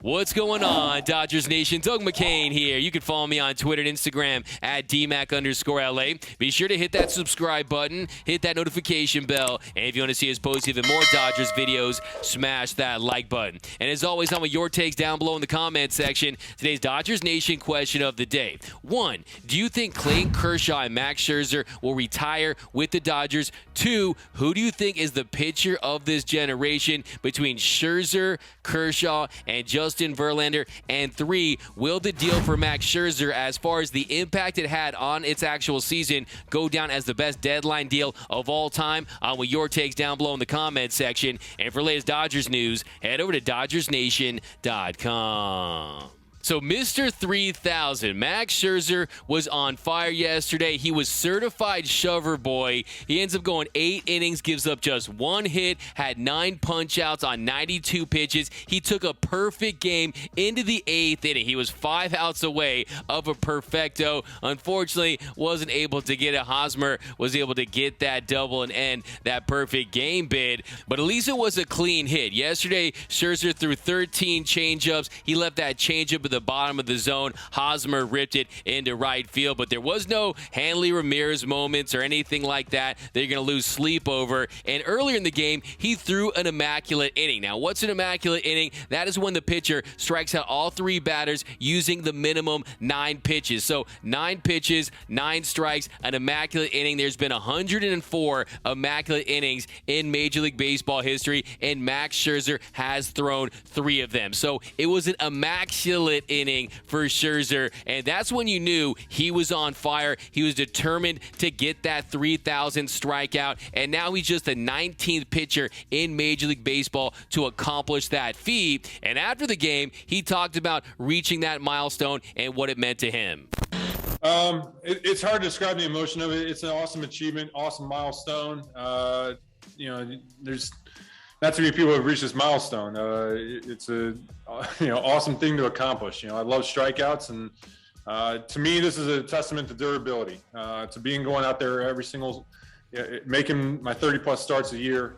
What's going on, Dodgers Nation? Doug McCain here. You can follow me on Twitter and Instagram at DMAC_LA. Be sure to hit that subscribe button, hit that notification bell, and if you want to see us post even more Dodgers videos, smash that like button. And as always, I'm with your takes down below in the comment section. Today's Dodgers Nation question of the day. 1. Do you think Clayton Kershaw and Max Scherzer will retire with the Dodgers? 2. Who do you think is the pitcher of this generation between Scherzer, Kershaw, and Justin Verlander? And 3, will the deal for Max Scherzer, as far as the impact it had on its actual season, go down as the best deadline deal of all time? I'm with your takes down below in the comment section. And for latest Dodgers news, head over to DodgersNation.com. So Mr. 3000, Max Scherzer, was on fire yesterday. He was certified shover boy. He ends up going 8 innings, gives up just 1 hit, had 9 punch-outs on 92 pitches. He took a perfect game into the 8th inning. He was 5 outs away of a perfecto. Unfortunately, wasn't able to get it. Hosmer was able to get that double and end that perfect game bid. But at least it was a clean hit. Yesterday, Scherzer threw 13 changeups. He left that changeup at the bottom of the zone. Hosmer ripped it into right field, but there was no Hanley Ramirez moments or anything like that that you're going to lose sleep over. And earlier in the game, he threw an immaculate inning. Now, what's an immaculate inning? That is when the pitcher strikes out all 3 batters using the minimum 9 pitches. So 9 pitches, 9 strikes, an immaculate inning. There's been 104 immaculate innings in Major League Baseball history, and Max Scherzer has thrown 3 of them. So it was an immaculate inning for Scherzer, and that's when you knew he was on fire. He was determined to get that 3,000 strikeout, and now he's just the 19th pitcher in Major League Baseball to accomplish that feat. And after the game, he talked about reaching that milestone and what it meant to him. It's hard to describe the emotion of it. It's an awesome achievement, awesome milestone. There's not too many people have reached this milestone. It's a awesome thing to accomplish. I love strikeouts, and to me, this is a testament to durability. To going out there every single, making my 30+ starts a year,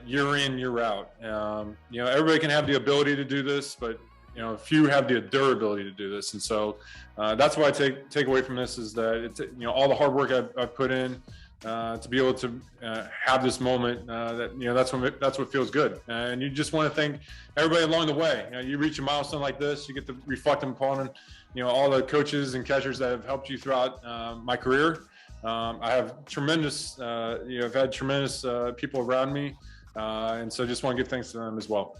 year in, year out. Everybody can have the ability to do this, but few have the durability to do this, and so that's what I take away from this is that it's all the hard work I've put in. To be able to have this moment, that's what feels good, and you just want to thank everybody along the way. You reach a milestone like this, you get to reflect upon, all the coaches and catchers that have helped you throughout my career. I have tremendous, I've had tremendous people around me, and so just want to give thanks to them as well.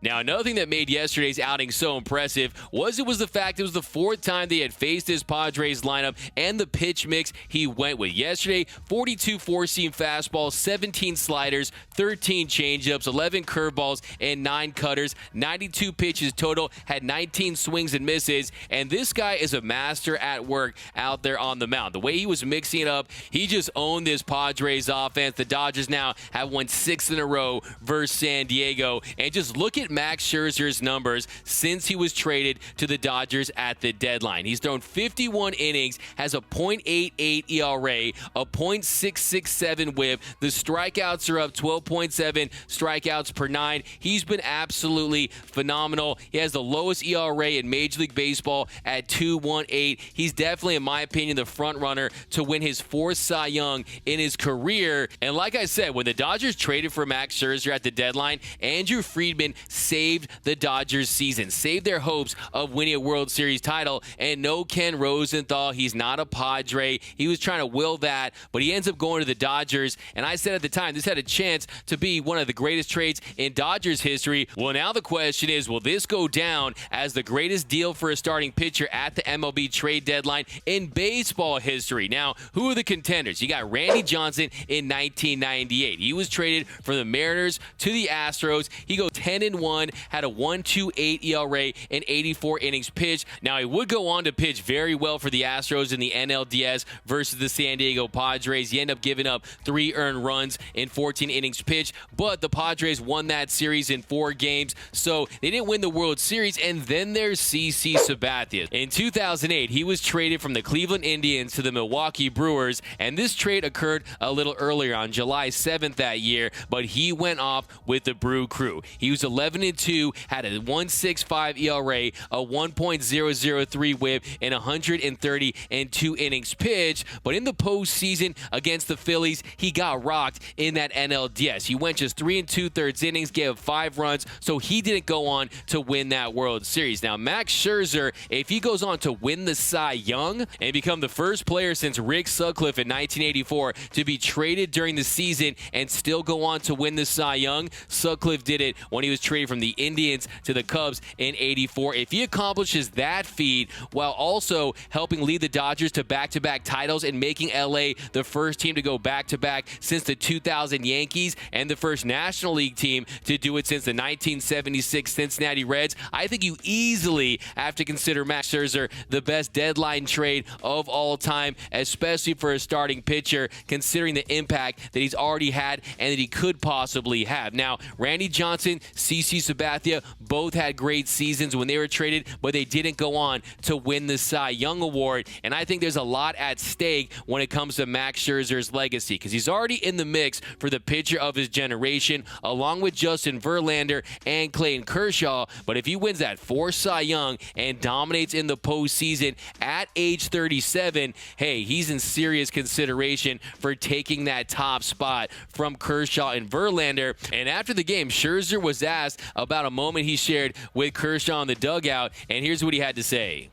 Now, another thing that made yesterday's outing so impressive was the fact it was the 4th time they had faced his Padres lineup and the pitch mix he went with. Yesterday, 42 four-seam fastballs, 17 sliders, 13 changeups, 11 curveballs, and 9 cutters. 92 pitches total, had 19 swings and misses, and this guy is a master at work out there on the mound. The way he was mixing it up, he just owned this Padres offense. The Dodgers now have won 6 in a row versus San Diego, and just look at Max Scherzer's numbers since he was traded to the Dodgers at the deadline. He's thrown 51 innings, has a .88 ERA, a .667 whip. The strikeouts are up 12.7 strikeouts per 9. He's been absolutely phenomenal. He has the lowest ERA in Major League Baseball at 2.18. He's definitely, in my opinion, the front runner to win his 4th Cy Young in his career. And like I said, when the Dodgers traded for Max Scherzer at the deadline, Andrew Friedman saved the Dodgers season, saved their hopes of winning a World Series title. And no Ken Rosenthal, he's not a Padre. He was trying to will that, but he ends up going to the Dodgers. And I said at the time, this had a chance to be one of the greatest trades in Dodgers history. Well, now the question is, will this go down as the greatest deal for a starting pitcher at the MLB trade deadline in baseball history? Now, who are the contenders? You got Randy Johnson in 1998. He was traded from the Mariners to the Astros. He goes 10-1, had a 1.28 ERA and 84 innings pitched. Now, he would go on to pitch very well for the Astros in the NLDS versus the San Diego Padres. He ended up giving up 3 earned runs in 14 innings pitched, but the Padres won that series in 4 games, so they didn't win the World Series. And then there's CC Sabathia. In 2008, he was traded from the Cleveland Indians to the Milwaukee Brewers, and this trade occurred a little earlier on July 7th that year, but he went off with the Brew Crew. He was 11 7-2, had a 1.65 ERA, a 1.003 WHIP, and 132 innings pitched. But in the postseason against the Phillies, he got rocked in that NLDS. He went just 3 2/3 innings, gave up 5 runs, so he didn't go on to win that World Series. Now, Max Scherzer, if he goes on to win the Cy Young and become the first player since Rick Sutcliffe in 1984 to be traded during the season and still go on to win the Cy Young, Sutcliffe did it when he was traded from the Indians to the Cubs in '84. If he accomplishes that feat while also helping lead the Dodgers to back-to-back titles and making LA the first team to go back-to-back since the 2000 Yankees and the first National League team to do it since the 1976 Cincinnati Reds, I think you easily have to consider Max Scherzer the best deadline trade of all time, especially for a starting pitcher, considering the impact that he's already had and that he could possibly have. Now, Randy Johnson, CC Sabathia, both had great seasons when they were traded, but they didn't go on to win the Cy Young Award, and I think there's a lot at stake when it comes to Max Scherzer's legacy, because he's already in the mix for the pitcher of his generation, along with Justin Verlander and Clayton Kershaw. But if he wins that 4th Cy Young and dominates in the postseason at age 37, hey, he's in serious consideration for taking that top spot from Kershaw and Verlander. And after the game, Scherzer was asked about a moment he shared with Kershaw in the dugout, and here's what he had to say.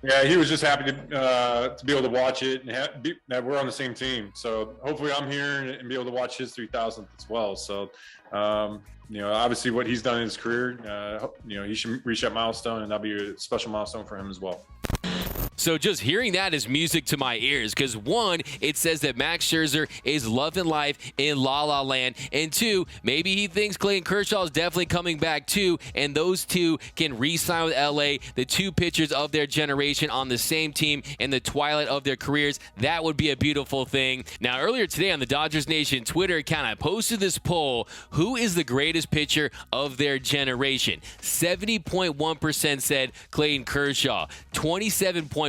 Yeah, he was just happy to be able to watch it and that we're on the same team. So hopefully I'm here and be able to watch his 3,000th as well. So, obviously what he's done in his career, he should reach that milestone, and that'll be a special milestone for him as well. So just hearing that is music to my ears, because 1, it says that Max Scherzer is loving life in La La Land, and 2, maybe he thinks Clayton Kershaw is definitely coming back too, and those two can re-sign with LA, the two pitchers of their generation on the same team in the twilight of their careers. That would be a beautiful thing. Now, earlier today on the Dodgers Nation Twitter account, I posted this poll: who is the greatest pitcher of their generation? 70.1% said Clayton Kershaw, 27.1%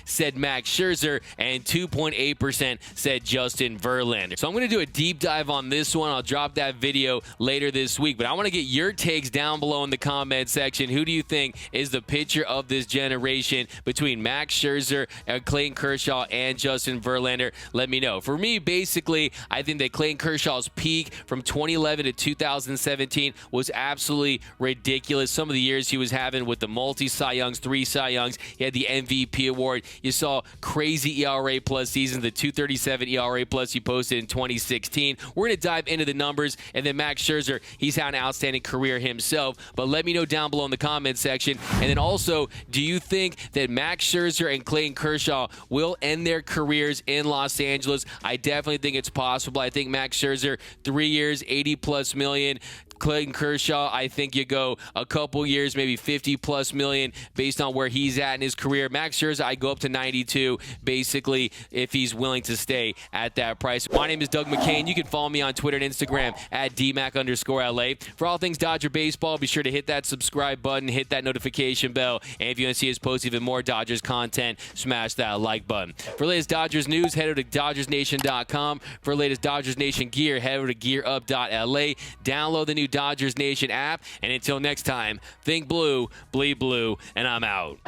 said Max Scherzer, and 2.8% said Justin Verlander. So I'm going to do a deep dive on this one. I'll drop that video later this week, but I want to get your takes down below in the comment section. Who do you think is the pitcher of this generation between Max Scherzer, Clayton Kershaw, and Justin Verlander? Let me know. For me, basically, I think that Clayton Kershaw's peak from 2011 to 2017 was absolutely ridiculous. Some of the years he was having with the multi-Cy Youngs, 3 Cy Youngs. He had the MVP award. You saw crazy ERA plus seasons, the 237 ERA plus he posted in 2016. We're going to dive into the numbers, and then Max Scherzer, he's had an outstanding career himself. But let me know down below in the comment section. And then also, do you think that Max Scherzer and Clayton Kershaw will end their careers in Los Angeles? I definitely think it's possible. I think Max Scherzer, 3 years, 80+ million. Clayton Kershaw, I think you go a couple years, maybe 50+ million based on where he's at in his career. Max Scherzer, I go up to 92, basically, if he's willing to stay at that price. My name is Doug McCain. You can follow me on Twitter and Instagram at DMac_LA. For all things Dodger baseball, be sure to hit that subscribe button, hit that notification bell, and if you want to see us post even more Dodgers content, smash that like button. For latest Dodgers news, head over to DodgersNation.com. For latest Dodgers Nation gear, head over to GearUp.LA. Download the new Dodgers Nation app, and until next time, think blue, bleed blue, and I'm out.